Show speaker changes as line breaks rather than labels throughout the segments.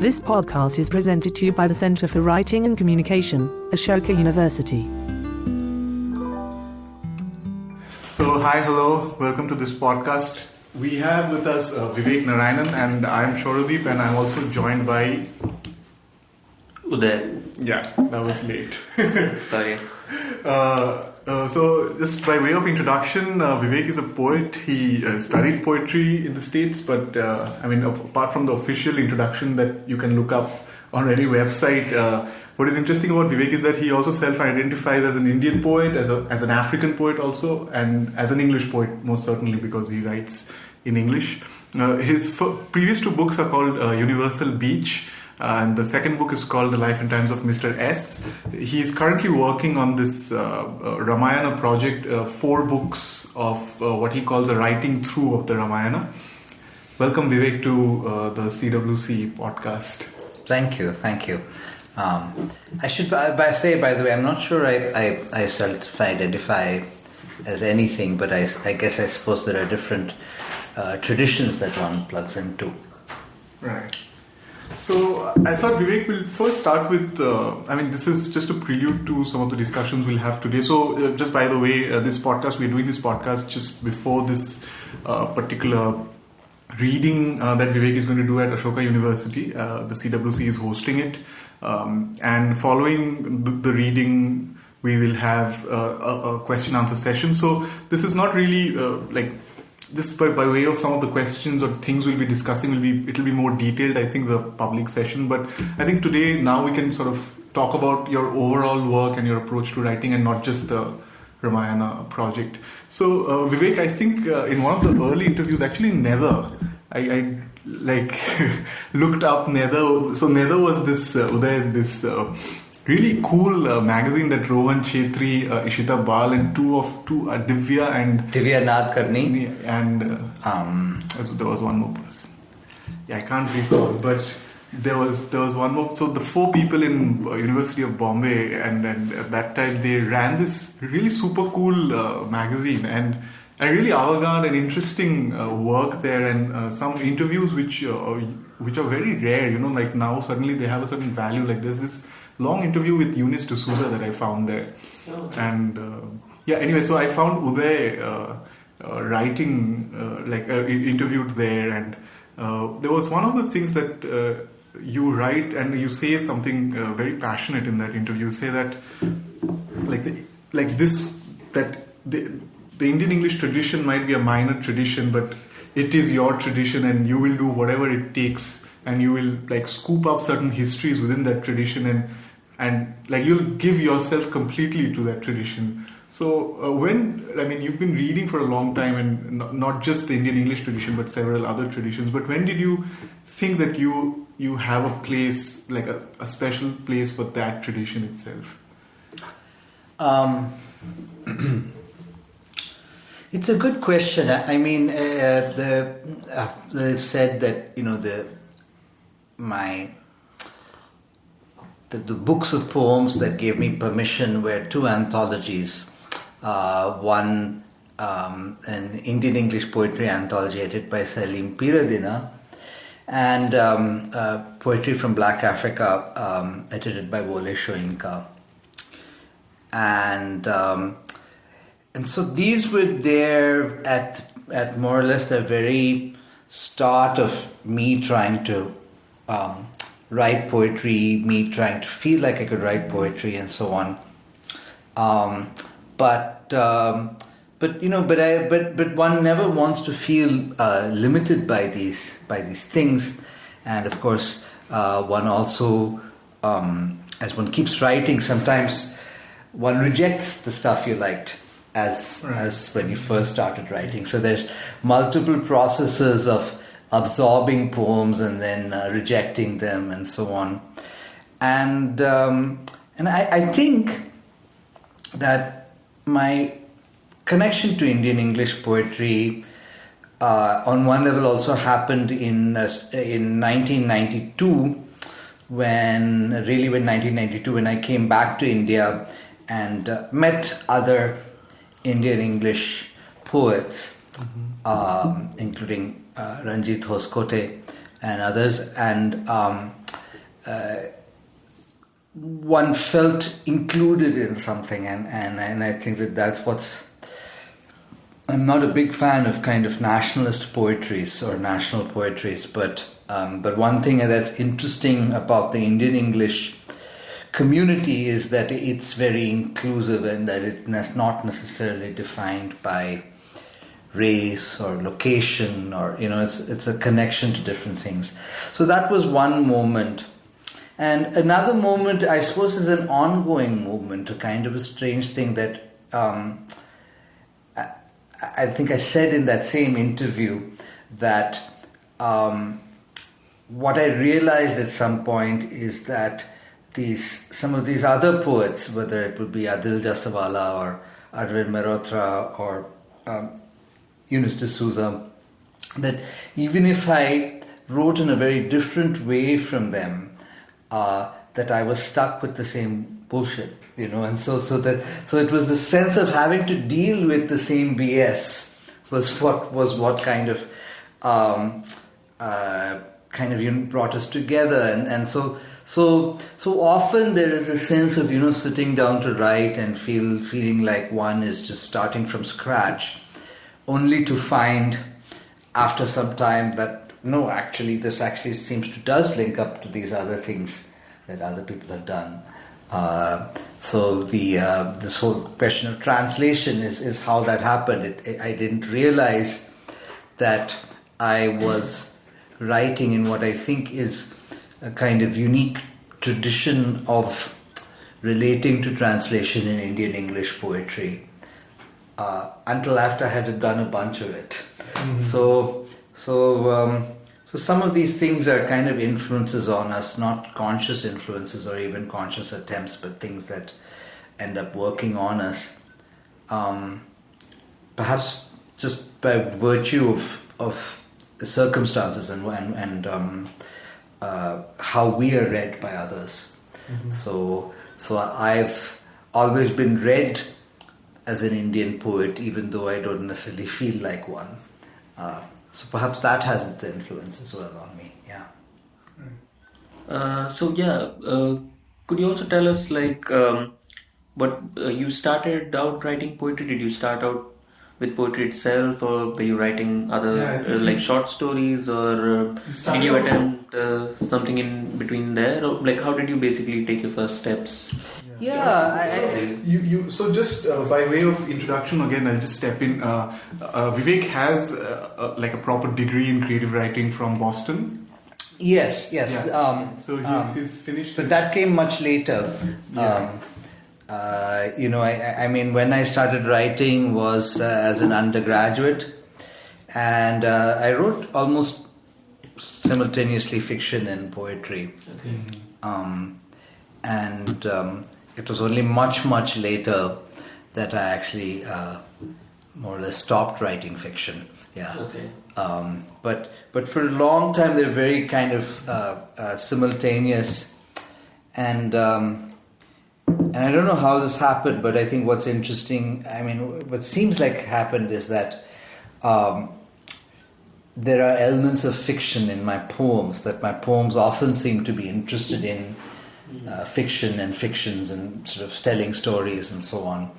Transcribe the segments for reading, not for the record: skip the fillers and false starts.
This podcast is presented to you by the Center for Writing and Communication, Ashoka University.
So, hi, hello, welcome to this podcast. We have with us Vivek Narayanan, and I'm Souradeep, and I'm also joined by
Uday.
Yeah, that was late.
Sorry.
So, just by way of introduction, Vivek is a poet. He studied poetry in the States, but apart from the official introduction that you can look up on any website, what is interesting about Vivek is that he also self-identifies as an Indian poet, as an African poet also, and as an English poet, most certainly, because he writes in English. His previous two books are called Universal Beach, and the second book is called The Life and Times of Mr. S. He is currently working on this Ramayana project, 4 books of what he calls a writing through of the Ramayana. Welcome, Vivek, to the CWC podcast.
Thank you. I should say, by the way, I'm not sure I self-identify as anything, but I suppose there are different traditions that one plugs into.
Right. So I thought Vivek will first start with, this is just a prelude to some of the discussions we'll have today. So just by the way, we're doing this podcast just before this particular reading that Vivek is going to do at Ashoka University. The CWC is hosting it. And following the reading, we will have a question answer session. So this is not really just by way of some of the questions or things we'll be discussing, it'll be more detailed, I think, the public session. But I think today, now we can sort of talk about your overall work and your approach to writing and not just the Ramayana project. So Vivek, I think in one of the early interviews, actually Nether, I looked up Nether. So Nether was this Uday, this really cool magazine that Rohan Chetri, Ishita Bal, and two Divya and
Divya Nadkarni,
and so there was one more person. Yeah, I can't recall, but there was one more. So the 4 people in University of Bombay, and at that time they ran this really super cool magazine, and a really avant-garde and interesting work there, and some interviews which are very rare. Like now suddenly they have a certain value. Like there's this long interview with Eunice D'Souza that I found there. And anyway, so I found Uday writing, interviewed there, and there was one of the things that you write, and you say something very passionate in that interview. You say that the Indian English tradition might be a minor tradition, but it is your tradition, and you will do whatever it takes, and you will scoop up certain histories within that tradition, and you'll give yourself completely to that tradition. So you've been reading for a long time, and not just the Indian English tradition, but several other traditions. But when did you think that you have a place, a special place for that tradition itself?
It's a good question. They've said that the books of poems that gave me permission were 2 anthologies. One, an Indian English poetry anthology edited by Salim Piradina, and poetry from Black Africa, edited by Wole Soyinka. And so these were there at more or less the very start of me trying to write poetry, me trying to feel like I could write poetry, and so on. But one never wants to feel limited by these things, and of course, one also, as one keeps writing, sometimes one rejects the stuff you liked as when you first started writing. So there's multiple processes of absorbing poems and then rejecting them and so on. And I think that my connection to Indian English poetry on one level also happened in 1992 when I came back to India and met other Indian English poets, including Ranjit Hoskote and others, and one felt included in something, and I think that's what's. I'm not a big fan of kind of nationalist poetries or national poetries, but one thing that's interesting about the Indian English community is that it's very inclusive and that it's not necessarily defined by race or location, or it's a connection to different things. So that was one moment. And another moment, I suppose, is an ongoing movement, a kind of a strange thing that I think I said in that same interview that what I realized at some point is that some of these other poets, whether it would be Adil Jasawala or Arvind Mehrotra or Yunus D'Souza, that even if I wrote in a very different way from them, that I was stuck with the same bullshit, and so it was the sense of having to deal with the same BS was what kind of brought us together, and so often there is a sense of sitting down to write and feeling like one is just starting from scratch, only to find after some time that no, actually this actually does link up to these other things that other people have done. So this whole question of translation is how that happened. I didn't realize that I was writing in what I think is a kind of unique tradition of relating to translation in Indian English poetry until after I had done a bunch of it. Mm-hmm. So some of these things are kind of influences on us, not conscious influences or even conscious attempts, but things that end up working on us. Perhaps just by virtue of the circumstances and how we are read by others. Mm-hmm. So I've always been read as an Indian poet, even though I don't necessarily feel like one. So perhaps that has its influence as well on me. Yeah.
Could you also tell us what you started out writing poetry? Did you start out with poetry itself, or were you writing other short stories, or did you attempt something in between there, or how did you basically take your first steps?
So just by way of introduction, again, I'll just step in. Vivek has a proper degree in creative writing from Boston.
Yes.
Yeah. So he's finished.
But that came much later.
Yeah.
I mean, when I started writing was as an undergraduate, and I wrote almost simultaneously fiction and poetry.
Okay.
It was only much later that I actually more or less stopped writing fiction. Yeah.
Okay.
But for a long time they were very kind of simultaneous, and I don't know how this happened, but I think what's interesting, I mean, what seems like happened is that there are elements of fiction in my poems, that my poems often seem to be interested in fiction and fictions and sort of telling stories and so on.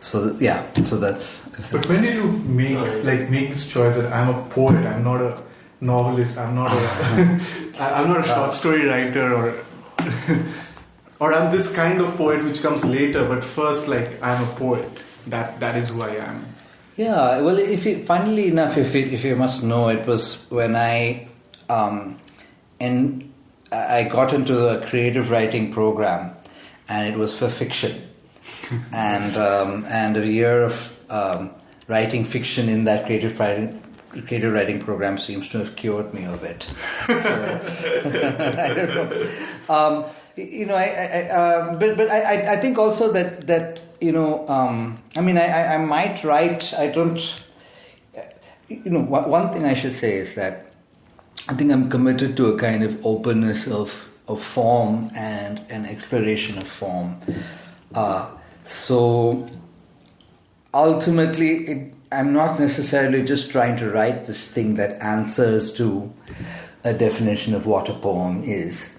So that's.
But when did you make this choice that I'm a poet, I'm not a novelist, I'm not a short story writer, or I'm this kind of poet which comes later, but first I'm a poet. That is who I am.
Yeah, well, funnily enough, if you must know, it was when I got into a creative writing program, and it was for fiction, and a year of writing fiction in that creative writing program seems to have cured me of it. So I don't know. But I think also that I mean, I might write. I don't. One thing I should say is that I think I'm committed to a kind of openness of form and an exploration of form. So ultimately, I'm not necessarily just trying to write this thing that answers to a definition of what a poem is.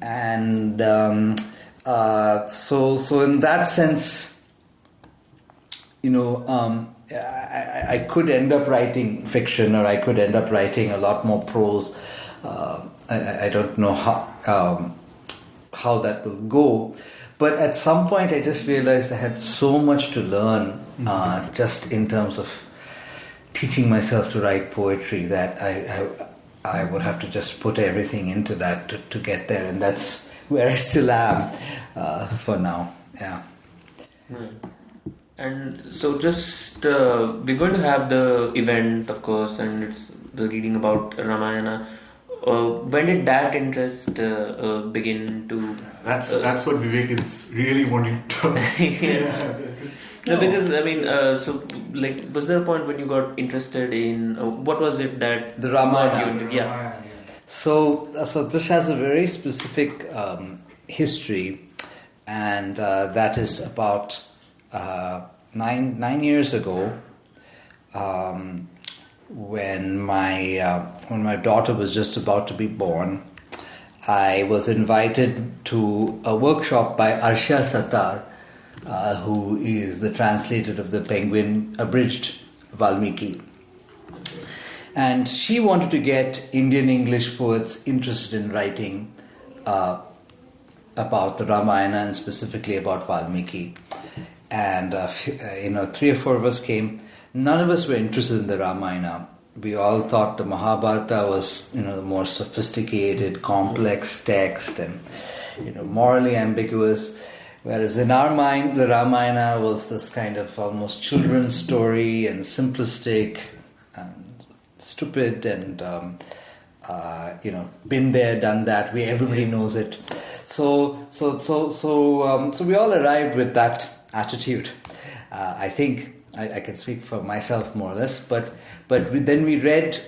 And so in that sense, I could end up writing fiction, or I could end up writing a lot more prose. I don't know how that will go, but at some point I just realized I had so much to learn, just in terms of teaching myself to write poetry, that I would have to just put everything into that to get there, and that's where I still am for now. Yeah.
And so just we're going to have the event, of course, and it's the reading about Ramayana. When did that interest begin to...
That's what Vivek is really wanting to...
Yeah. No, because I mean, so like, was there a point when you got interested in what was it that
the Ramayana?
Yeah.
So this has a very specific history, and that is about 9 years ago, when my daughter was just about to be born. I was invited to a workshop by Arsha Sattar, who is the translator of the Penguin abridged Valmiki. And she wanted to get Indian English poets interested in writing about the Ramayana, and specifically about Valmiki. And 3 or 4 of us came. None of us were interested in the Ramayana. We all thought the Mahabharata was, the more sophisticated, complex text, and morally ambiguous. Whereas in our mind, the Ramayana was this kind of almost children's story, and simplistic and stupid, and been there, done that. Everybody knows it. So we all arrived with that attitude. I think I can speak for myself more or less, but then we read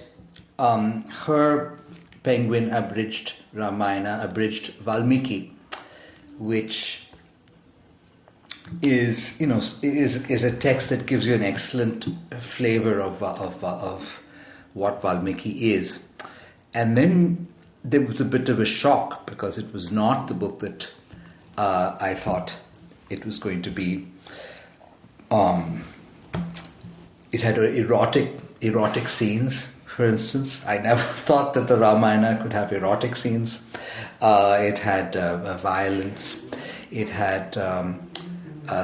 her Penguin abridged Ramayana, abridged Valmiki, which is a text that gives you an excellent flavor of what Valmiki is. And then there was a bit of a shock, because it was not the book that I thought it was going to be. It had erotic scenes, for instance. I never thought that the Ramayana could have erotic scenes. It had violence. It had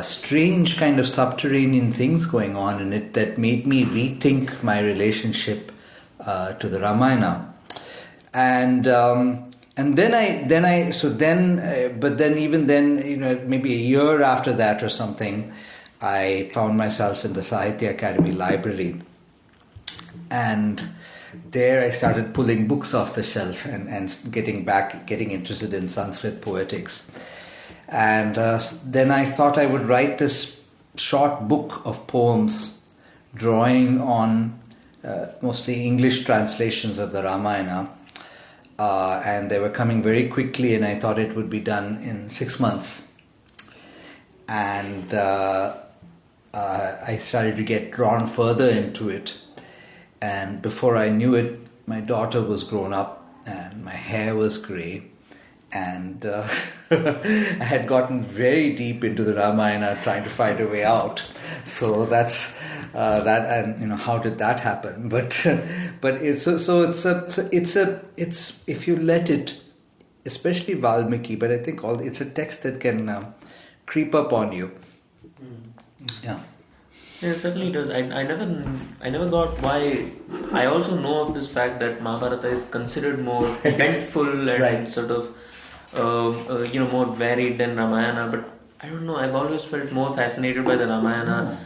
strange kind of subterranean things going on in it that made me rethink my relationship to the Ramayana. And even then, maybe a year after that or something, I found myself in the Sahitya Academy library, and there I started pulling books off the shelf and getting interested in Sanskrit poetics. And then I thought I would write this short book of poems, drawing on mostly English translations of the Ramayana. And they were coming very quickly, and I thought it would be done in 6 months. And I started to get drawn further into it. And before I knew it, my daughter was grown up, and my hair was grey. And I had gotten very deep into the Ramayana, trying to find a way out. So that's that, and how did that happen? But it's if you let it, especially Valmiki. But I think it's a text that can creep up on you. Yeah.
Yeah, it certainly does. I never got why. I also know of this fact that Mahabharata is considered more eventful and
right.
sort of more varied than Ramayana, but I don't know, I've always felt more fascinated by the Ramayana.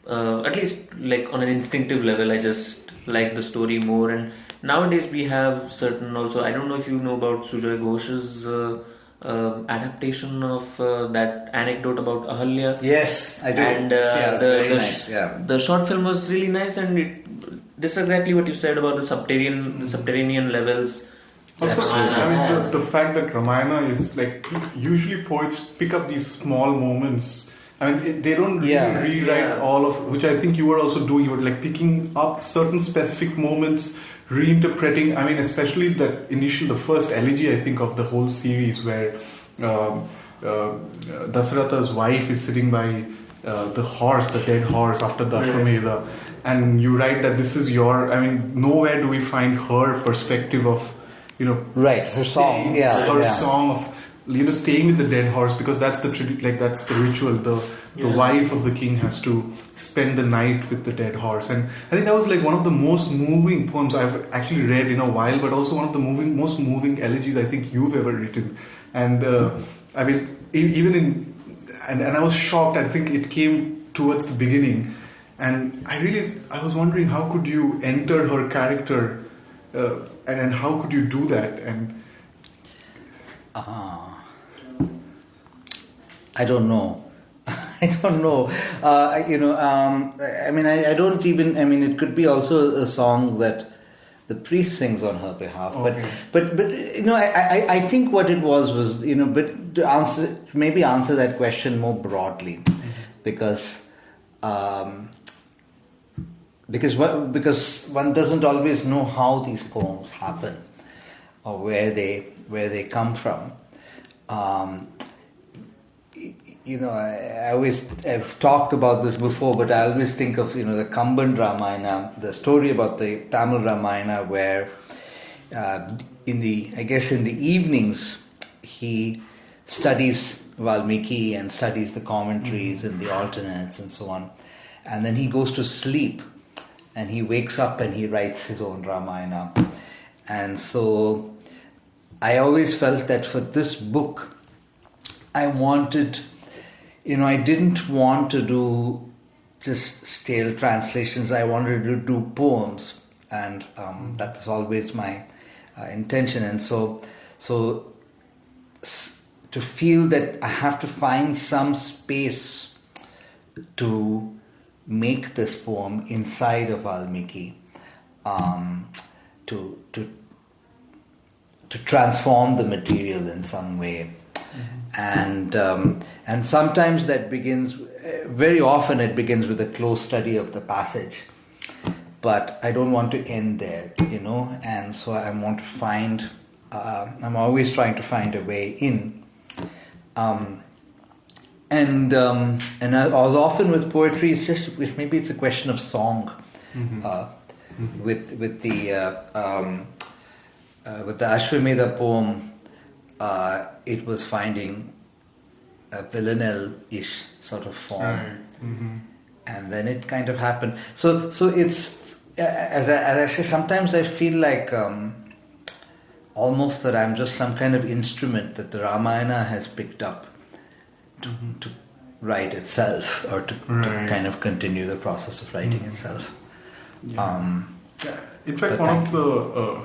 At least like on an instinctive level, I just like the story more. And nowadays we have certain also, I don't know if you know about Sujoy Ghosh's adaptation of that anecdote about Ahalya.
Yes, I do.
And
very nice. Yeah.
The short film was really nice, and this is exactly what you said about the subterranean levels.
Also, the fact that Ramayana is like, usually poets pick up these small moments. I mean, they don't really rewrite all of, which I think you were also doing. You were like picking up certain specific moments, reinterpreting, I mean, especially the first elegy, I think, of the whole series, where Dasaratha's wife is sitting by the dead horse after the Ashwamedha, and you write that this is nowhere do we find her perspective of,
her song,
song of, staying with the dead horse, because that's the that's the ritual. The wife of the king has to spend the night with the dead horse, and I think that was like one of the most moving poems I've actually read in a while, but also one of the most moving elegies I think you've ever written. And I mean, and I was shocked. I think it came towards the beginning, and I was wondering, how could you enter her character, and how could you do that? And
I don't know. I don't know. I mean, I don't even. I mean, it could be also a song that the priest sings on her behalf.
Okay.
But I think what it was, but to answer that question more broadly, because one doesn't always know how these poems happen or where they come from. I've talked about this before, but I always think of the Kamban Ramayana, the story about the Tamil Ramayana, where in the evenings he studies Valmiki and studies the commentaries and the alternates and so on, and then he goes to sleep and he wakes up and he writes his own Ramayana. And so I always felt that for this book I wanted, I didn't want to do just stale translations. I wanted to do poems, and that was always my intention. And so to feel that I have to find some space to make this poem inside of Valmiki, to transform the material in some way. And sometimes that begins, very often it begins with a close study of the passage, but I don't want to end there, and so I want to find, I'm always trying to find a way in, and as often with poetry, maybe it's a question of song. With the Ashwamedha poem, it was finding a villanelle-ish sort of form,
right.
And then it kind of happened. So it's as I say, sometimes I feel like almost that I'm just some kind of instrument that the Ramayana has picked up to write itself, or to kind of continue the process of writing itself.
Yeah. In fact, one of the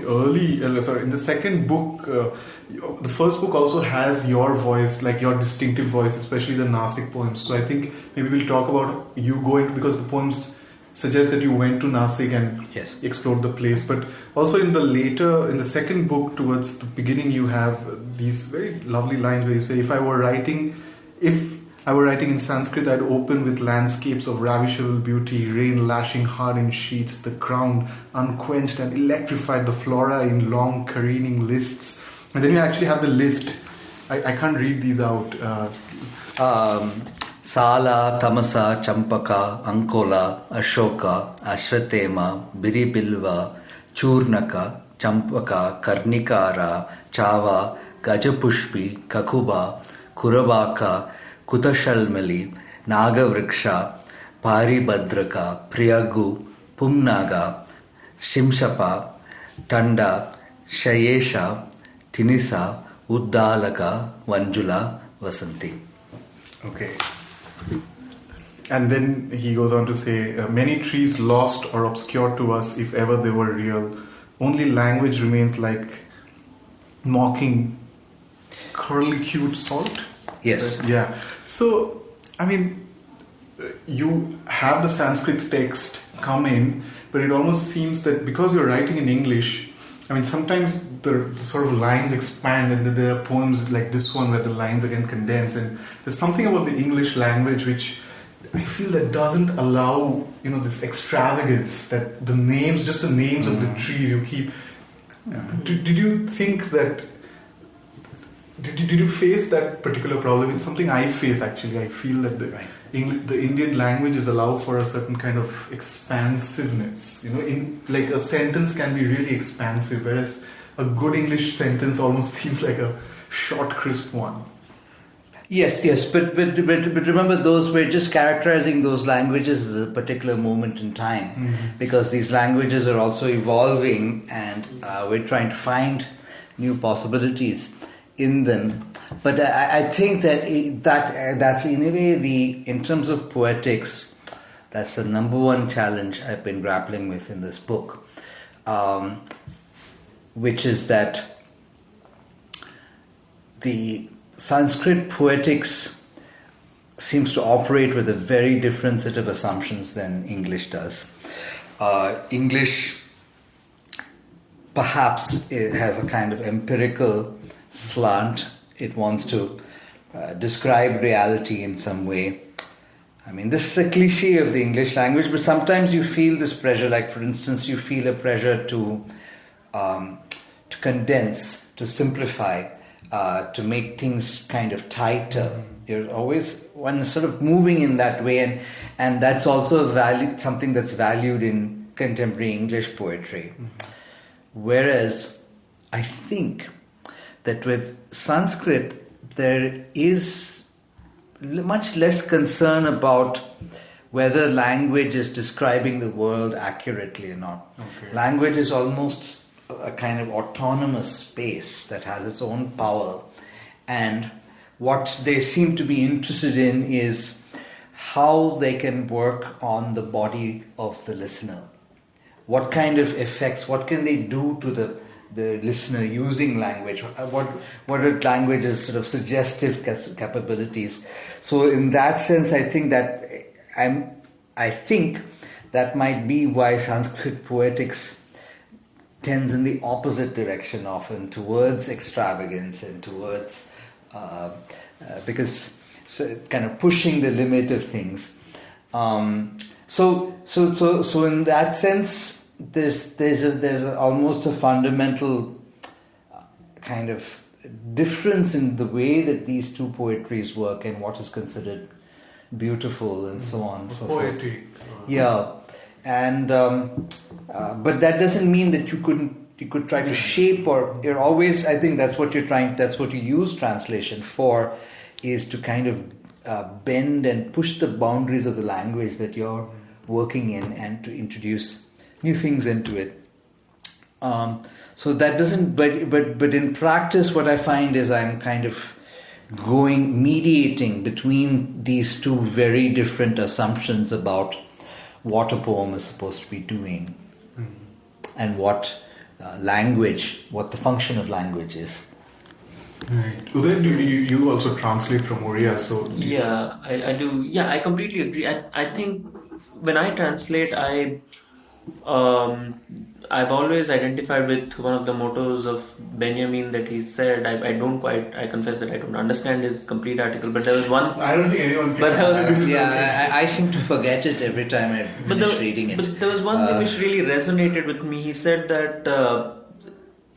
early, in the second book, the first book also has your voice, like your distinctive voice, especially the Nasik poems. So I think maybe we'll talk about you going, because the poems suggest that you went to Nasik and explored the place. But also in the second book, towards the beginning, you have these very lovely lines where you say, if I were writing in Sanskrit, I'd open with landscapes of ravishable beauty, rain lashing hard in sheets, the ground unquenched and electrified, the flora in long careening lists. And then you actually have the list. I can't read these out.
Sala, Tamasa, Champaka, Ankola, Ashoka, Ashwatthema, Biribilva, Churnaka, Champaka, Karnikara, Chava, Gajapushpi, Kakuba, Kuravaka, Kutashalmali, Nagavriksha, Paribhadraka, Priyagu, Pumnaga, Shimshapa, Tanda, Shayesha, Tinisa, Uddalaka, Vanjula, Vasanti.
Okay. And then he goes on to say, many trees lost or obscured to us, if ever they were real. Only language remains like mocking curlicute salt.
Yes.
Right? Yeah. So, I mean, you have the Sanskrit text come in, but it almost seems that because you're writing in English, I mean, sometimes the sort of lines expand, and then there are poems like this one where the lines again condense, and there's something about the English language which I feel that doesn't allow, this extravagance, that the names, just the names of the trees you keep. Did you think that, did you face that particular problem? It's something I face actually. I feel that the Indian languages allow for a certain kind of expansiveness. Like a sentence can be really expansive, whereas a good English sentence almost seems like a short, crisp one.
Yes, but remember, those we're just characterizing those languages as a particular moment in time, because these languages are also evolving, and we're trying to find new possibilities in them. But I think that's in a way in terms of poetics, that's the number one challenge I've been grappling with in this book, which is that the Sanskrit poetics seems to operate with a very different set of assumptions than English does. English, perhaps, it has a kind of empirical slant. It wants to describe reality in some way. I mean, this is a cliche of the English language, but sometimes you feel this pressure. Like, for instance, you feel a pressure to condense, to simplify, to make things kind of tighter. You're always one sort of moving in that way, and that's also something that's valued in contemporary English poetry. Whereas I think that with Sanskrit there is much less concern about whether language is describing the world accurately or not. Okay. Language is almost a kind of autonomous space that has its own power, and what they seem to be interested in is how they can work on the body of the listener. What kind of effects, what can they do to the listener using language? What are language's sort of suggestive capabilities? So in that sense, I think that might be why Sanskrit poetics tends in the opposite direction often, towards extravagance and towards because kind of pushing the limit of things. So in that sense, there's almost a fundamental kind of difference in the way that these two poetries work and what is considered beautiful and so on. So
poetry.
Yeah. And but that doesn't mean that you could try to shape, or you're always, I think that's what you use translation for, is to kind of bend and push the boundaries of the language that you're working in and to introduce new things into it. So that doesn't, but in practice what I find is I'm kind of mediating between these two very different assumptions about what a poem is supposed to be doing and what what the function of language is.
Right. Uday, you also translate from Oriya, so...
Yeah, I do. Yeah, I completely agree. I think when I translate, I've always identified with one of the mottos of Benjamin that he said. I confess that I don't understand his complete article, but there was one...
I don't think anyone can.
I seem to forget it every time I finish reading it.
But there was one thing which really resonated with me. He said that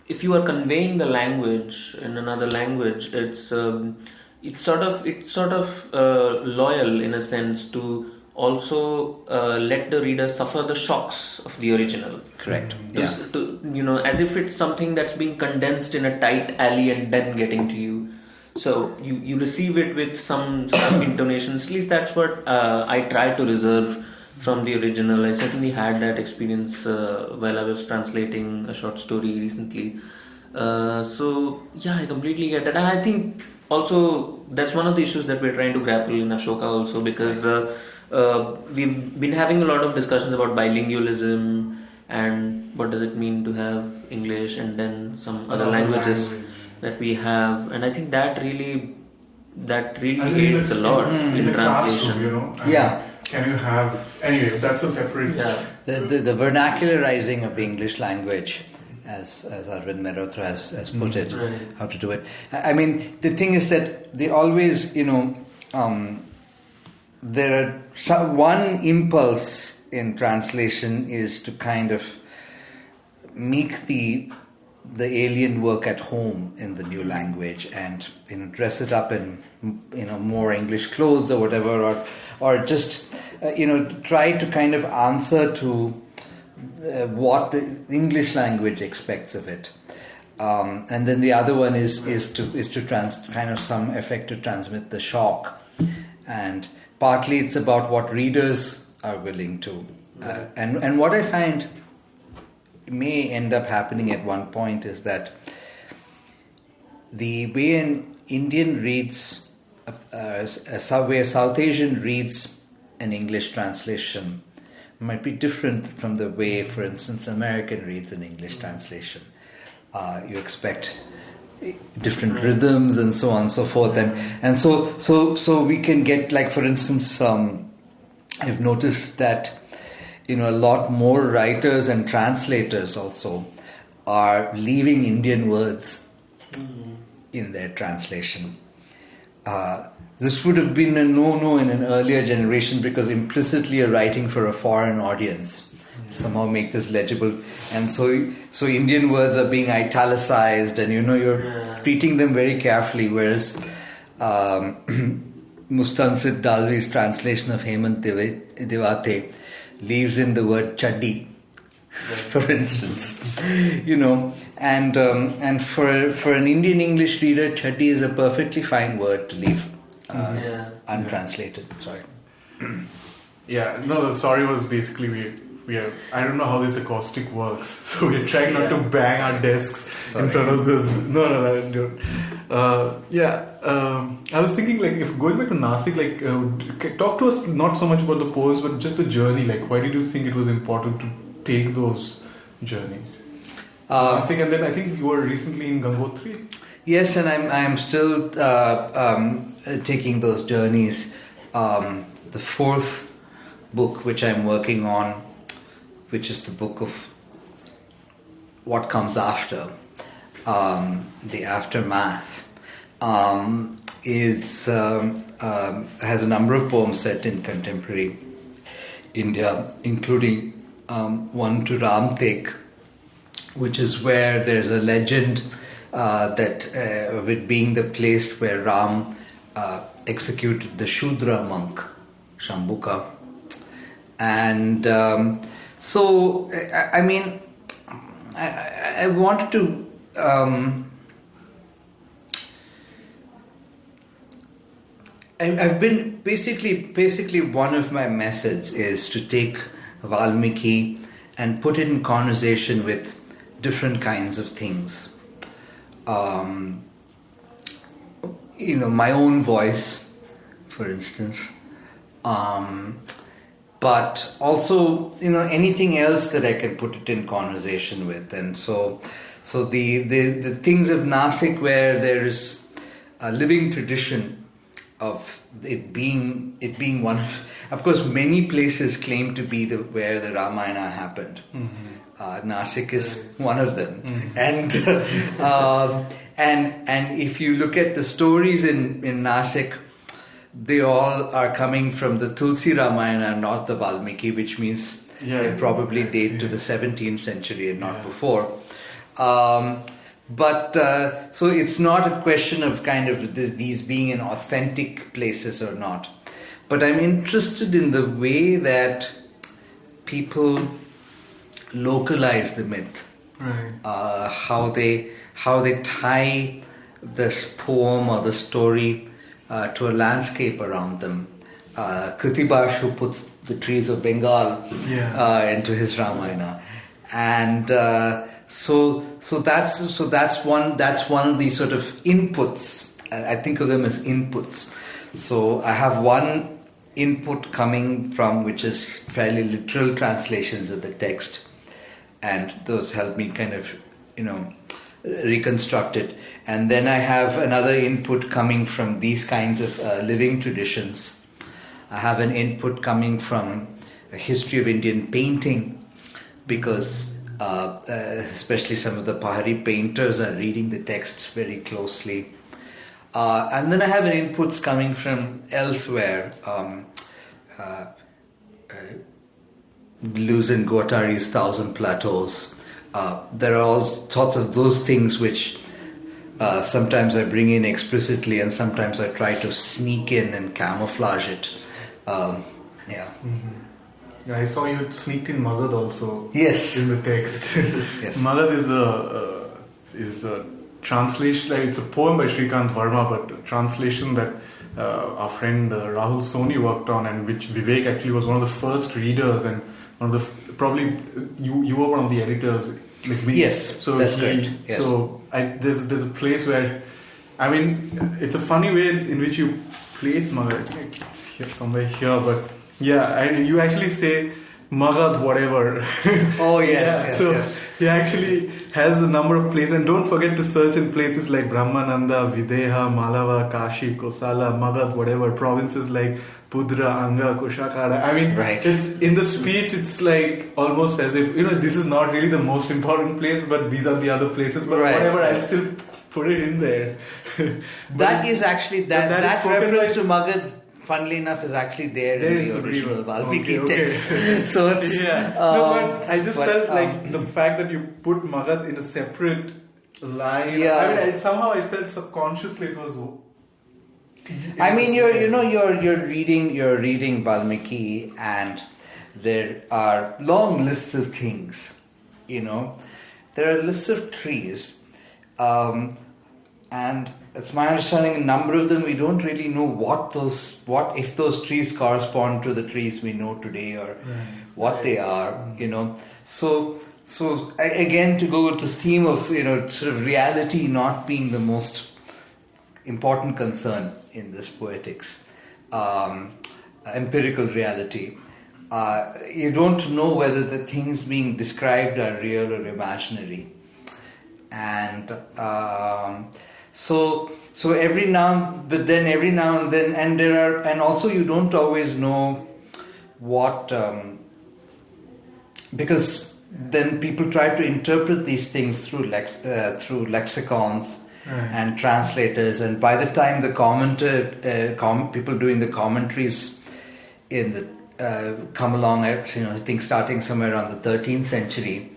if you are conveying the language in another language, it's sort of loyal in a sense to also let the reader suffer the shocks of the original.
Correct.
As if it's something that's being condensed in a tight alley and then getting to you. So you receive it with some sort of intonations. At least that's what I try to reserve from the original. I certainly had that experience while I was translating a short story recently. I completely get that. And I think also that's one of the issues that we're trying to grapple in Ashoka also, because we've been having a lot of discussions about bilingualism and what does it mean to have English and then some other languages that we have, and I think that really aids a lot in translation.
Can you have, anyway, that's a separate...
The vernacularizing of the English language, as Arvind Mehrotra has put it, how to do it. I mean, the thing is that they always, one impulse in translation is to kind of make the alien work at home in the new language, and dress it up in more English clothes or whatever, or just try to kind of answer to what the English language expects of it. And then the other one is to kind of some effect to transmit the shock, and partly it's about what readers are willing to, and what I find may end up happening at one point is that the way an Indian reads, where South Asian reads an English translation might be different from the way, for instance, American reads an English translation. You expect different rhythms and so on and so forth, and so we can get, like, for instance, I've noticed that a lot more writers and translators also are leaving Indian words in their translation. This would have been a no-no in an earlier generation, because implicitly you're writing for a foreign audience. Somehow make this legible, and so Indian words are being italicized, and you're treating them very carefully, whereas Mustansib Dalvi's translation of Hemant Devate leaves in the word chaddi, for instance, and for an Indian English reader, chaddi is a perfectly fine word to leave untranslated. Sorry.
Yeah, no, the sorry was basically we are, I don't know how this acoustic works, so we're trying not to bang our desks in front of this. No, don't. I was thinking, like, if going back to Nasik, like, talk to us not so much about the poems, but just the journey. Like, why did you think it was important to take those journeys? Nasik, and then I think you were recently in Gangotri.
Yes, and I'm still taking those journeys. The fourth book which I'm working on, which is the book of what comes after, the aftermath, has a number of poems set in contemporary India, including one to Ramtek, which is where there's a legend that of it being the place where Ram executed the Shudra monk Shambhuka, and so I wanted to. I've been basically one of my methods is to take Valmiki and put it in conversation with different kinds of things. My own voice, for instance, but also anything else that I can put it in conversation with, and so the things of Nasik where there is a living tradition of it being one of course many places claim to be where the Ramayana happened. Nasik is one of them, and if you look at the stories in Nasik, they all are coming from the Tulsi Ramayana, not the Valmiki, which means they probably date to the 17th century and not before. But so it's not a question of kind of these being in authentic places or not. But I'm interested in the way that people localize the myth, right? How they tie this poem or the story to a landscape around them. Kritibash, who puts the trees of Bengal into his Ramayana, and so that's one of the sort of inputs. I think of them as inputs. So I have one input coming from which is fairly literal translations of the text, and those help me kind of reconstruct it. And then I have another input coming from these kinds of living traditions. I have an input coming from a history of Indian painting, because especially some of the Pahari painters are reading the text very closely. And then I have an inputs coming from elsewhere. Luz and Guattari's Thousand Plateaus. There are all sorts of those things which sometimes I bring in explicitly and sometimes I try to sneak in and camouflage it. Yeah.
Yeah, I saw you sneaked in Magad also.
Yes.
In the text.
Yes.
Magad is a translation. Like, it's a poem by Shrikant Verma, but a translation that our friend Rahul Soni worked on, and which Vivek actually was one of the first readers, and one of the probably you were one of the editors. Like me.
Yes,
so
that's correct. Yes.
So there's a place where, I mean, it's a funny way in which you place Magad. I think it's here, somewhere here, but yeah, and you actually say Magad whatever.
Oh yes,
yeah,
yes,
so
yes.
he actually has a number of places, and don't forget to search in places like Brahmananda, Videha, Malava, Kashi, Kosala, Magad, whatever, provinces like Pudra, Anga, Kushakara. I mean,
right.
It's in the speech, it's like almost as if, this is not really the most important place, but these are the other places, but
right.
whatever, I'll still put it in there.
That is actually, that reference to Magad, funnily enough, is actually there in the original Valmiki text. So it's...
Yeah. No, but I just felt like the fact that you put Magad in a separate line.
Yeah.
I mean, somehow I felt subconsciously it was...
I mean, you're reading Valmiki, and there are long lists of things. There are lists of trees, and it's my understanding a number of them we don't really know what if those trees correspond to the trees we know today or what they are. So again, to go with the theme of sort of reality not being the most important concern in this poetics, empirical reality. You don't know whether the things being described are real or imaginary, and so every now and then, and also you don't always know what, because then people try to interpret these things through lexicons. Right. And translators, and by the time the people doing the commentaries come along at I think starting somewhere around the 13th century,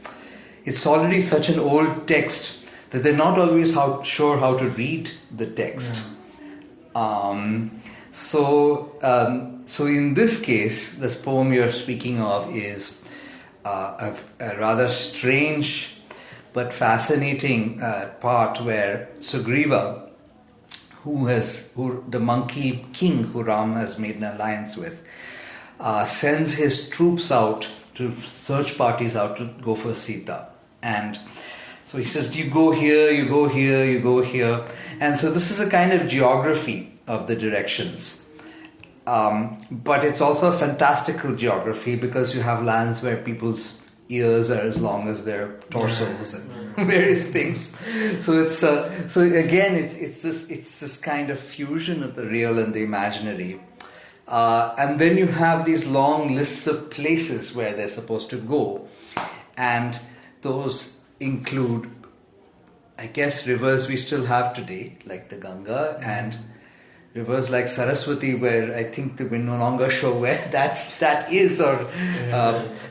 it's already such an old text that they're not always sure how to read the text. Yeah. So in this case, this poem you're speaking of is a rather strange but fascinating part where Sugriva, who the monkey king who Ram has made an alliance with, sends his troops out to search parties out to go for Sita. And so he says, you go here, you go here, you go here. And so this is a kind of geography of the directions. But it's also a fantastical geography because you have lands where people's ears are as long as their torsos and various things. So it's this kind of fusion of the real and the imaginary. And then you have these long lists of places where they're supposed to go, and those include, I guess, rivers we still have today, like the Ganga, and rivers like Saraswati, where I think we're no longer sure where that is, or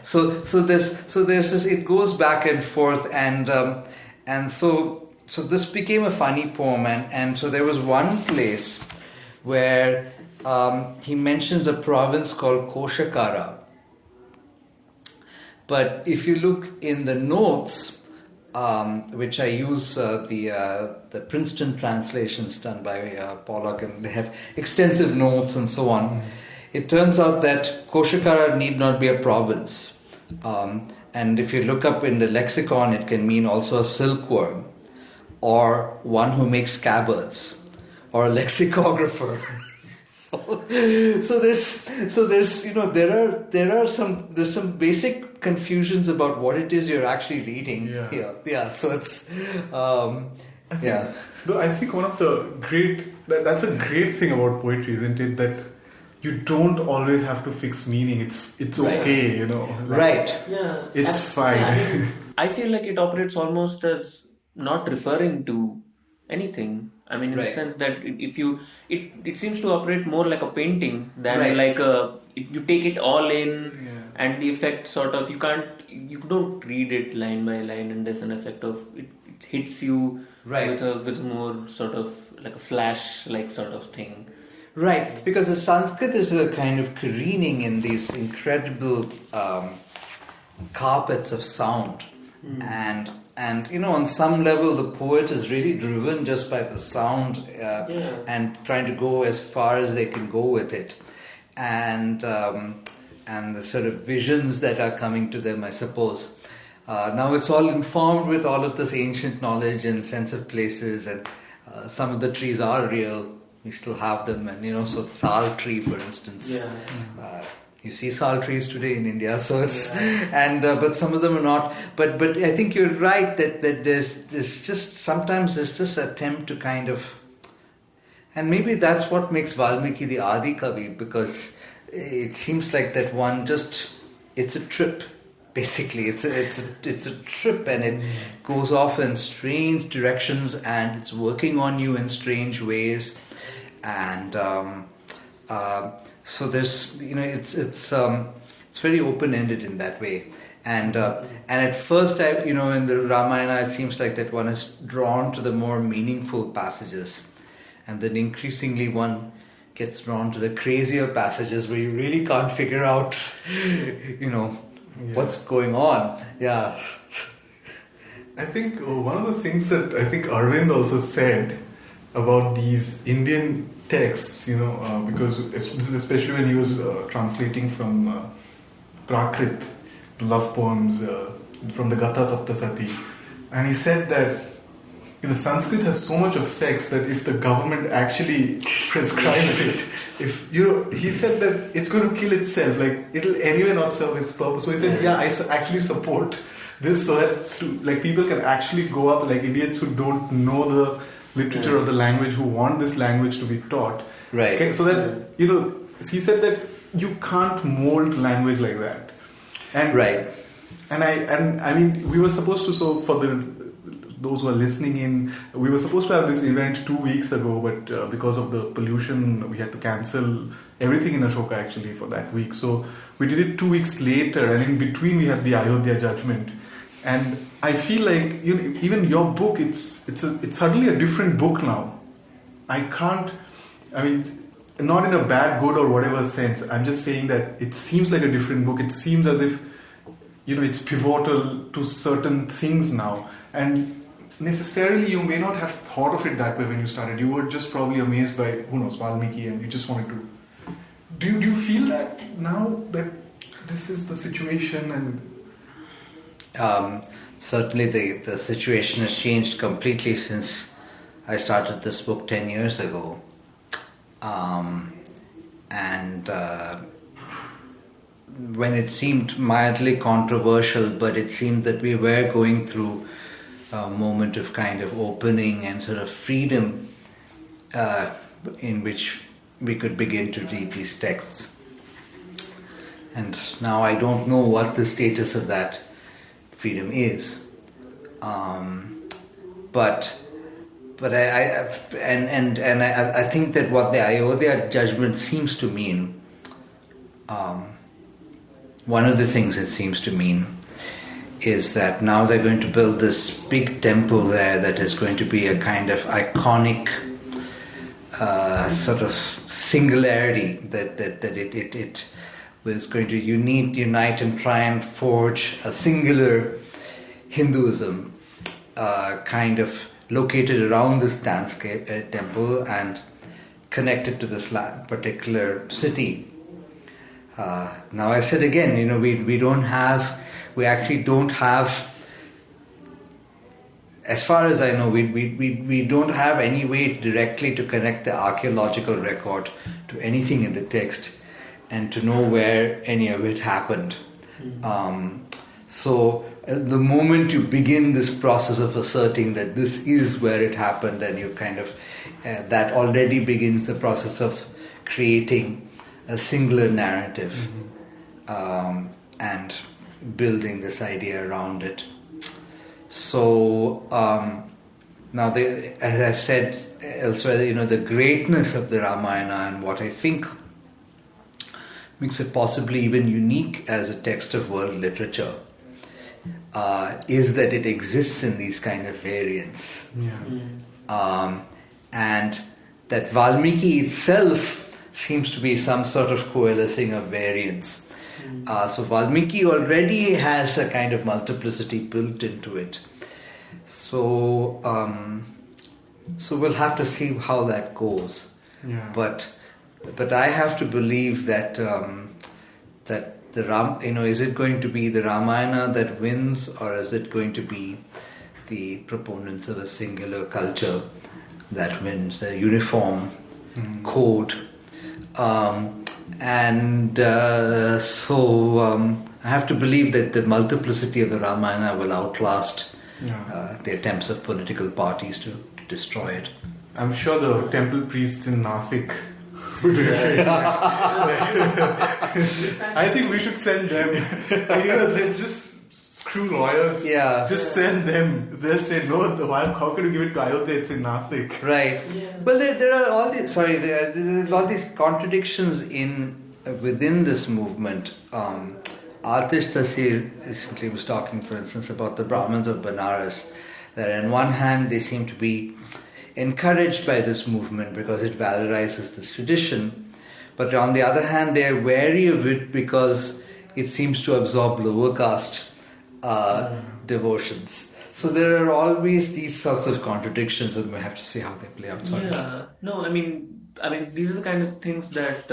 so there's this. It goes back and forth, and so this became a funny poem, and so there was one place where he mentions a province called Koshakara, but if you look in the notes, which I use the Princeton translations done by Pollock, and they have extensive notes and so on. It turns out that Koshakara need not be a province, and if you look up in the lexicon, it can mean also a silkworm, or one who makes scabbards, or a lexicographer. There's some basic confusions about what it is you're actually reading here. Yeah, so it's
I think one of the that's a great thing about poetry, isn't it? That you don't always have to fix meaning. It's okay,
right.
Yeah,
it's fine.
Yeah, I feel like it operates almost as not referring to anything. I mean, in the sense that it seems to operate more like a painting than like a you take it all in, and the effect sort of, you don't read it line by line, and there's an effect of it hits you with a more sort of like a flash like sort of thing.
Right, because the Sanskrit is a kind of careening in these incredible carpets of sound, and on some level the poet is really driven just by the sound and trying to go as far as they can go with it, and the sort of visions that are coming to them, I suppose. Now it's all informed with all of this ancient knowledge and sense of places, and some of the trees are real. We still have them, and so the sal tree, for instance. You see sal trees today in India, so it's but some of them are not. But I think you're right that there's just sometimes there's this attempt to kind of, and maybe that's what makes Valmiki the Adi Kavi, because it seems like that one just, it's a trip. Basically, it's a trip, and it goes off in strange directions, and it's working on you in strange ways, and so there's it's very open-ended in that way, and at first in the Ramayana it seems like that one is drawn to the more meaningful passages, and then increasingly one gets drawn to the crazier passages where you really can't figure out what's going on.
I think one of the things that I think Arvind also said about these Indian texts, because this is especially when he was translating from Prakrit, the love poems from the Gatha Saptasati, and he said that Sanskrit has so much of sex that if the government actually prescribes it, he said that it's going to kill itself, like it'll anyway not serve its purpose. So he said, I actually support this, so that people can actually go up like idiots who don't know the literature of the language, who want this language to be taught.
Right.
Okay, so that he said that you can't mold language like that. And
right.
And I mean, we were supposed to, so for those who are listening in, we were supposed to have this event 2 weeks ago, but because of the pollution, we had to cancel everything in Ashoka actually for that week. So we did it 2 weeks later, and in between we had the Ayodhya judgment. And I feel like even your book, it's suddenly a different book now. Not in a bad, good or whatever sense. I'm just saying that it seems like a different book. It seems as if it's pivotal to certain things now, and necessarily you may not have thought of it that way when you started. You were just probably amazed by, who knows, Valmiki, and you just wanted to. Do you feel that now that this is the situation? And
certainly the situation has changed completely since I started this book 10 years ago, and when it seemed mildly controversial, but it seemed that we were going through a moment of kind of opening and sort of freedom in which we could begin to read these texts. And now I don't know what the status of that freedom is, but I think that what the Ayodhya judgment seems to mean, one of the things it seems to mean is that now they're going to build this big temple there that is going to be a kind of iconic sort of singularity that it was going to unite and try and forge a singular Hinduism kind of located around this temple and connected to this particular city. Now I said again, we actually don't have, as far as I know, we don't have any way directly to connect the archaeological record to anything in the text and to know where any of it happened. So the moment you begin this process of asserting that this is where it happened, and you kind of, that already begins the process of creating a singular narrative and building this idea around it. So now, as I've said elsewhere, the greatness of the Ramayana and what I think makes it possibly even unique as a text of world literature is that it exists in these kind of variants. And that Valmiki itself seems to be some sort of coalescing of variants. So Valmiki already has a kind of multiplicity built into it. So we'll have to see how that goes. But I have to believe that is it going to be the Ramayana that wins, or is it going to be the proponents of a singular culture that wins, the uniform code? I have to believe that the multiplicity of the Ramayana will outlast the attempts of political parties to destroy it.
I'm sure the temple priests in Nasik I think we should send them. Let's just screw lawyers. Just send them. They'll say, no, how can you give it to Ayodhya? It's in Nasik.
Right. Well, there are all these. There are all these contradictions within this movement. Atish Tasir recently was talking, for instance, about the Brahmins of Banaras. That on one hand they seem to be encouraged by this movement because it valorizes this tradition, but on the other hand they are wary of it because it seems to absorb lower caste devotions. So there are always these sorts of contradictions, and we have to see how they play out.
I mean these are the kind of things that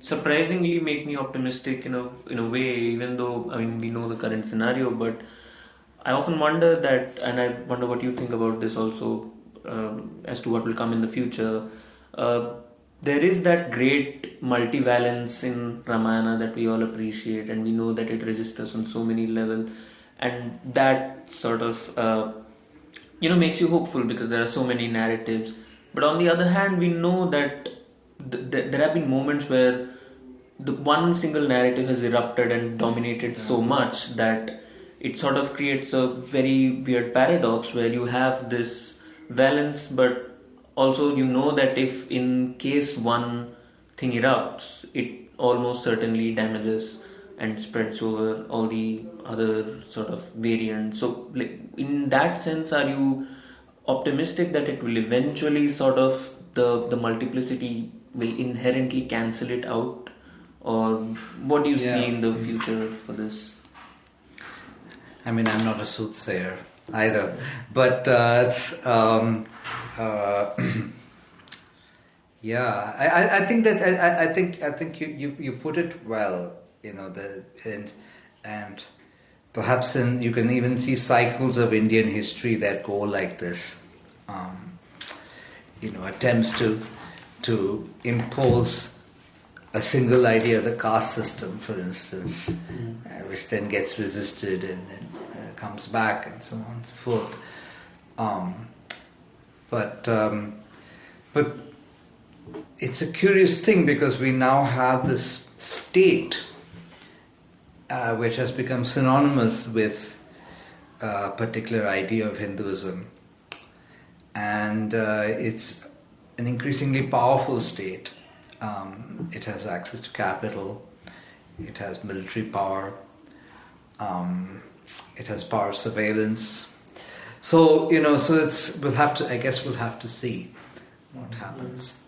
surprisingly make me optimistic in a way, even though we know the current scenario, but I often wonder that, and I wonder what you think about this also, as to what will come in the future. There is that great multivalence in Ramayana that we all appreciate, and we know that it registers on so many levels, and that sort of makes you hopeful because there are so many narratives. But on the other hand, we know that there have been moments where the one single narrative has erupted and dominated so much that it sort of creates a very weird paradox where you have this valence, but also that if in case one thing erupts, it almost certainly damages and spreads over all the other sort of variants. So in that sense, are you optimistic that it will eventually sort of the multiplicity will inherently cancel it out, or what do you see in the future for this?
I'm not a soothsayer either, but I think that I think you put it well. And perhaps you can even see cycles of Indian history that go like this. Attempts to impose a single idea of the caste system, for instance, which then gets resisted and then comes back and so on and so forth. But it's a curious thing because we now have this state which has become synonymous with a particular idea of Hinduism, and it's an increasingly powerful state. It has access to capital, it has military power, it has power of surveillance. So we'll have to see what happens.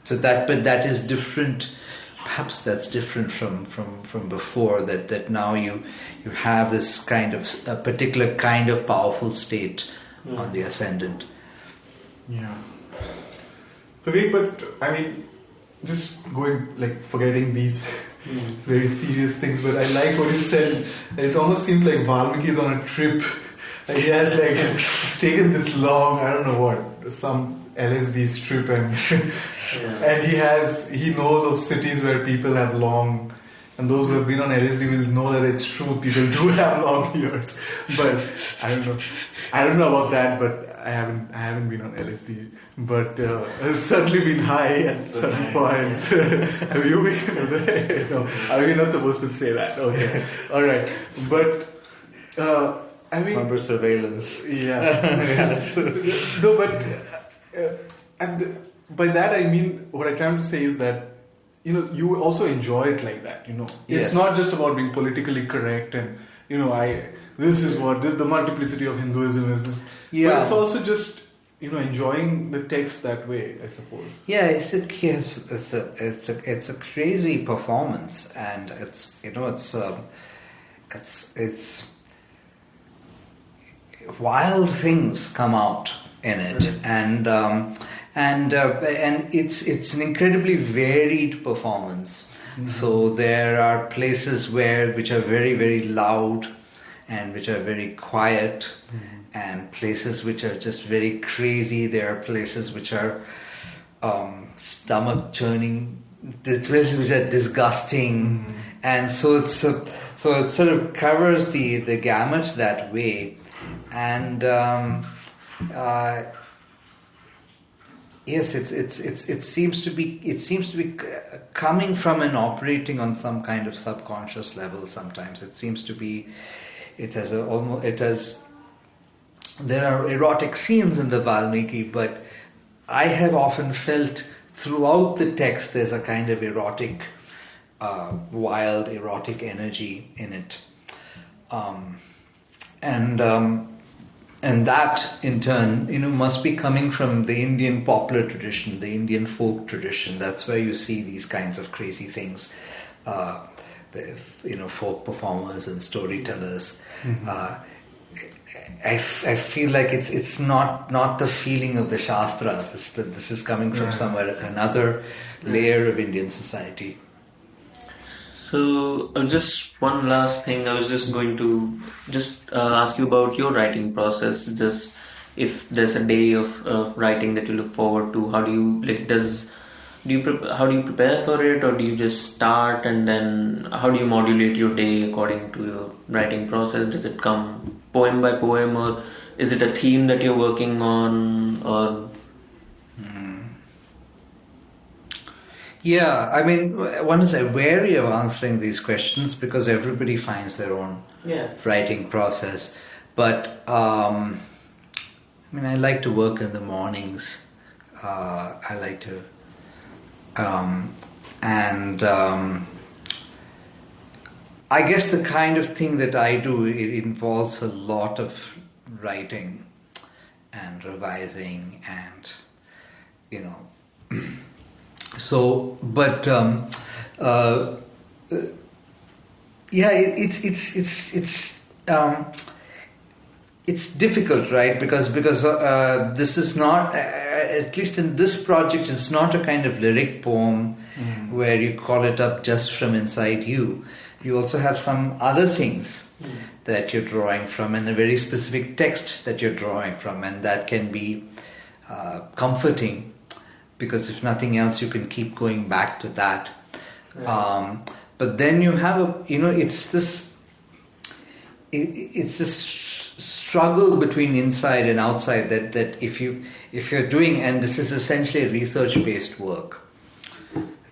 So that is different. Perhaps that's different from before. That now you have this kind of a particular kind of powerful state on the ascendant.
Vivek, but just forgetting these very serious things, but I like what you said. It almost seems like Valmiki is on a trip. He has it's taken this long, I don't know what, some LSD strip, and and he knows of cities where people have long, and those who have been on LSD will know that it's true, people do have long ears. But I don't know about that, but I haven't been on LSD, but I've certainly been high at certain points. Have you been? No, are we not supposed to say that? Okay, all right, but
under surveillance.
No, but and by that I mean what I'm trying to say is that you also enjoy it like that.
Yes.
It's not just about being politically correct and this is the multiplicity of Hinduism is this.
Yeah.
But it's also just enjoying the text that way, I suppose.
Yeah, it's a crazy performance, and it's wild things come out in it, and it's an incredibly varied performance. Mm-hmm. So there are places which are very, very loud and which are very quiet, and places which are just very crazy. There are places which are stomach churning. There's places which are disgusting, and so it sort of covers the gamut that way, and yes, it seems to be coming from and operating on some kind of subconscious level. Sometimes it seems to be. There are erotic scenes in the Valmiki, but I have often felt throughout the text there's a kind of erotic, wild erotic energy in it, and that in turn, must be coming from the Indian popular tradition, the Indian folk tradition. That's where you see these kinds of crazy things. Folk performers and storytellers. Mm-hmm. I feel like it's not the feeling of the Shastras. This is coming from somewhere, another layer of Indian society.
So just one last thing, I was just going to ask you about your writing process. Just if there's a day of writing that you look forward to, how do you how do you prepare for it, or do you just start and then how do you modulate your day according to your writing process? Does it come poem by poem, or is it a theme that you're working on, or?
Yeah, I mean, one is wary of answering these questions because everybody finds their own writing process. But I like to work in the mornings. I like to. I guess the kind of thing that I do, it involves a lot of writing and revising and so, but it's difficult, right? Because this is not, at least in this project, it's not a kind of lyric poem where you call it up just from inside you. You also have some other things that you're drawing from, and a very specific text that you're drawing from, and that can be comforting, because if nothing else, you can keep going back to that. Right. But then you have it's this struggle between inside and outside that if you're doing, and this is essentially research-based work,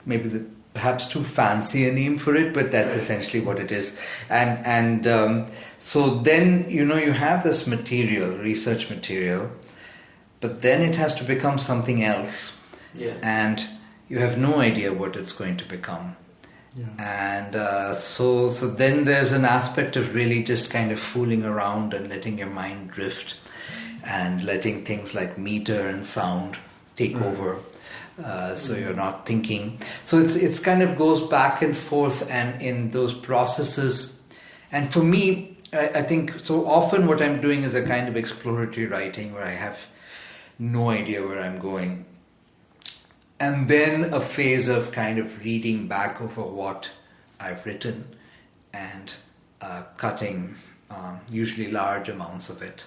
maybe perhaps too fancy a name for it, but that's essentially what it is. And so then you have this material, research material, but then it has to become something else. Yeah. And you have no idea what it's going to become. Yeah. And so then there's an aspect of really just kind of fooling around and letting your mind drift and letting things like meter and sound take over. So you're not thinking. So it's kind of goes back and forth, and in those processes. And for me, I think so often what I'm doing is a kind of exploratory writing where I have no idea where I'm going. And then a phase of kind of reading back over what I've written and cutting usually large amounts of it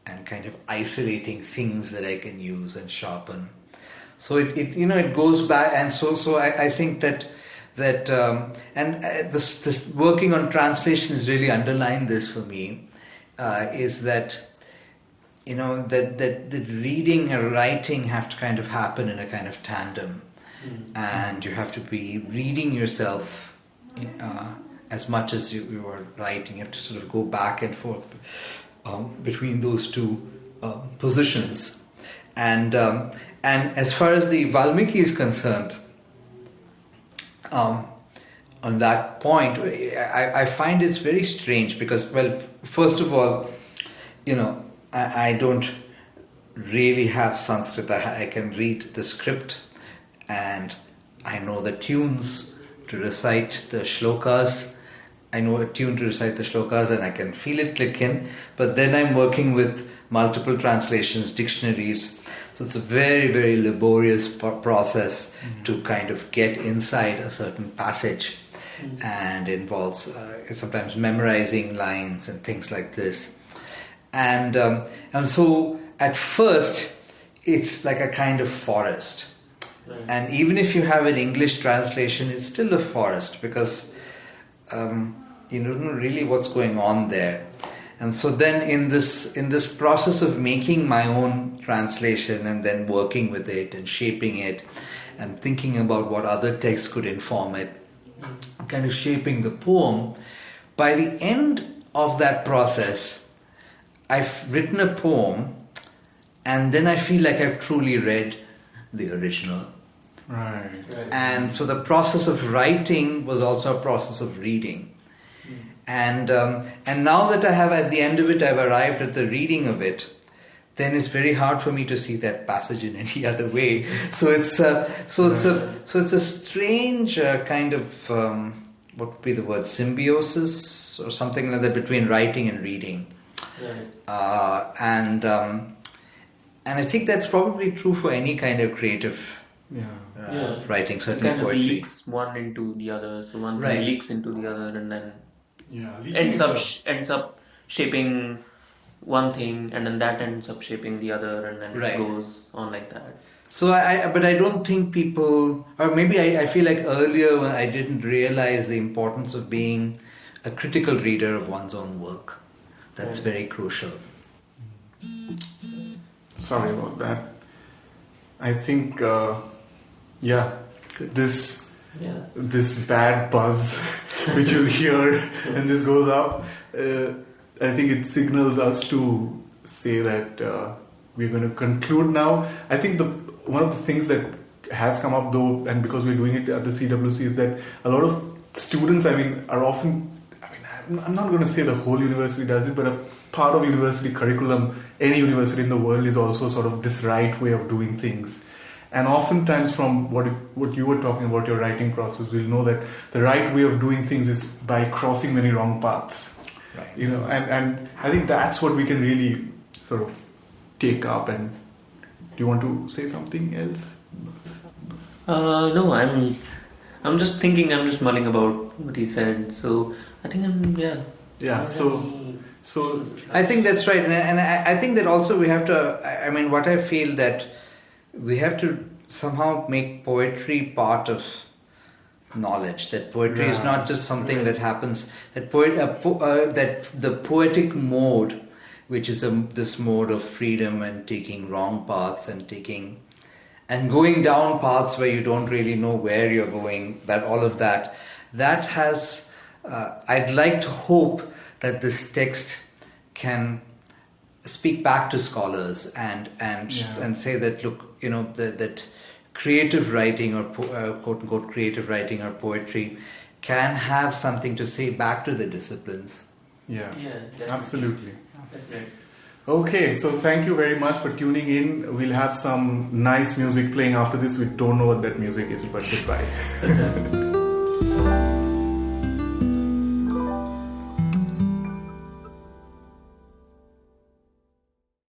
and kind of isolating things that I can use and sharpen. So it goes back, and so I think that this working on translation has really underlined this for me, is that. That reading and writing have to kind of happen in a kind of tandem, and you have to be reading yourself as much as you are writing. You have to sort of go back and forth between those two positions. And as far as the Valmiki is concerned, on that point, I find it's very strange because, well, first of all, I don't really have Sanskrit. I can read the script and I know the tunes to recite the shlokas. I know a tune to recite the shlokas and I can feel it click in. But then I'm working with multiple translations, dictionaries. So it's a very, very laborious process to kind of get inside a certain passage, and involves sometimes memorizing lines and things like this. And so at first it's like a kind of forest. Right. And even if you have an English translation, it's still a forest because you don't know really what's going on there. And so then in this process of making my own translation and then working with it and shaping it and thinking about what other texts could inform it, kind of shaping the poem, by the end of that process, I've written a poem and then I feel like I've truly read the original.
Right.
And so the process of writing was also a process of reading. And now that I have, at the end of it, I've arrived at the reading of it, then it's very hard for me to see that passage in any other way. So it's a strange kind of what would be the word, symbiosis or something like that between writing and reading. Right. And I think that's probably true for any kind of creative writing, certainly
kind
poetry.
Of leaks one into the other, so one
right.
thing leaks into the other, and then ends up shaping one thing, and then that ends up shaping the other, and then it goes on like that.
So but I don't think people, or maybe I feel like earlier when I didn't realize the importance of being a critical reader of one's own work. That's very crucial.
Sorry about that. I think, this bad buzz which you'll hear when this goes up, I think it signals us to say that we're going to conclude now. I think one of the things that has come up though, and because we're doing it at the CWC, is that a lot of students, are often, I'm not going to say the whole university does it, but a part of university curriculum, any university in the world, is also sort of this right way of doing things. And oftentimes from what you were talking about, your writing process, we'll know that the right way of doing things is by crossing many wrong paths. Right. And I think that's what we can really sort of take up. And do you want to say something else?
No, I'm just thinking, I'm just mulling about what he said. So I think
So
I think that's right, and I think that also we have to. What I feel that we have to somehow make poetry part of knowledge. That poetry is not just something that happens. That that the poetic mode, which is this mode of freedom and taking wrong paths and going down paths where you don't really know where you're going. That all of that has. I'd like to hope that this text can speak back to scholars and say that, look, that creative writing or quote unquote creative writing or poetry can have something to say back to the disciplines.
Yeah,
definitely.
Absolutely.
Definitely.
Okay, so thank you very much for tuning in. We'll have some nice music playing after this. We don't know what that music is, but goodbye.